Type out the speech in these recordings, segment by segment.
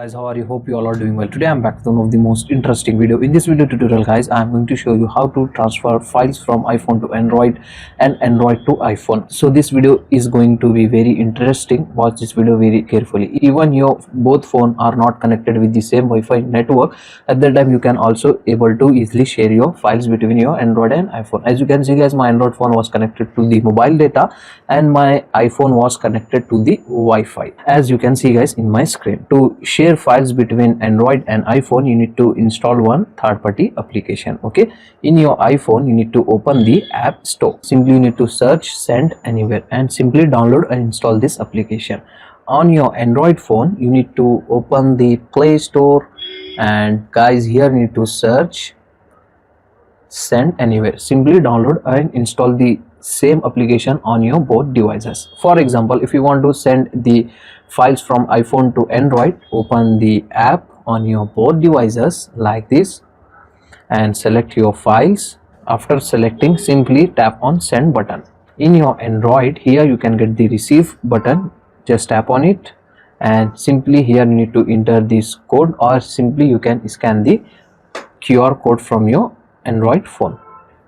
Guys, how are you? Hope you all are doing well. Today I'm back with one of the most interesting video. In this video tutorial guys, I'm going to show you how to transfer files from iPhone to Android and Android to iPhone. So this video is going to be very interesting. Watch this video very carefully. Even your both phone are not connected with the same Wi-Fi network, at that time you can also able to easily share your files between your Android and iPhone. As you can see guys, my Android phone was connected to the mobile data and my iPhone was connected to the Wi-Fi, as you can see guys in my screen. To share files between Android and iPhone, you need to install one third-party application. Okay, in your iPhone you need to open the App Store. Simply you need to search Send Anywhere and simply download and install this application. On your Android phone you need to open the Play Store, and guys here you need to search Send Anywhere. Simply download and install the same application on your both devices. For example, if you want to send the files from iPhone to Android, open the app on your both devices like this and select your files. After selecting, simply tap on Send button. In your Android, here you can get the Receive button. Just tap on it and simply here you need to enter this code, or simply you can scan the QR code from your Android phone.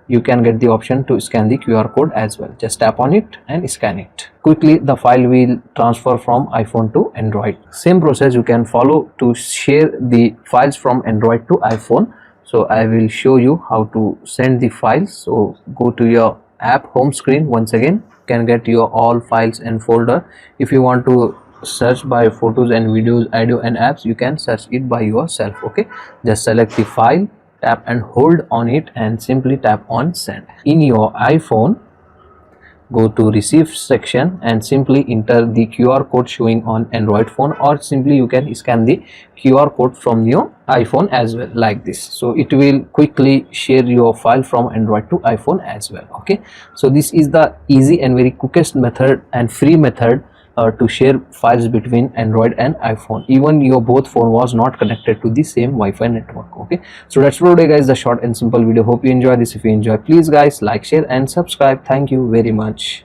You can get the option to scan the QR code as well. Just tap on it and scan it. Quickly the file will transfer from iPhone to Android. Same process you can follow to share the files from Android to iPhone. So I will show you how to send the files. So go to your app home screen. Once again, you can get your all files and folder. If you want to search by photos and videos, audio and apps, you can search it by yourself. Okay, just select the file, tap and hold on it and simply tap on Send. In your iPhone, go to Receive section and simply enter the QR code showing on Android phone, or simply you can scan the QR code from your iPhone as well like this. So it will quickly share your file from Android to iPhone as well. Okay, so this is the easy and very quickest method and free method to share files between Android and iPhone, even your both phone was not connected to the same Wi-Fi network. Okay, so that's for today guys, the short and simple video. Hope you enjoy this. If you enjoy, please guys like, share and subscribe. Thank you very much.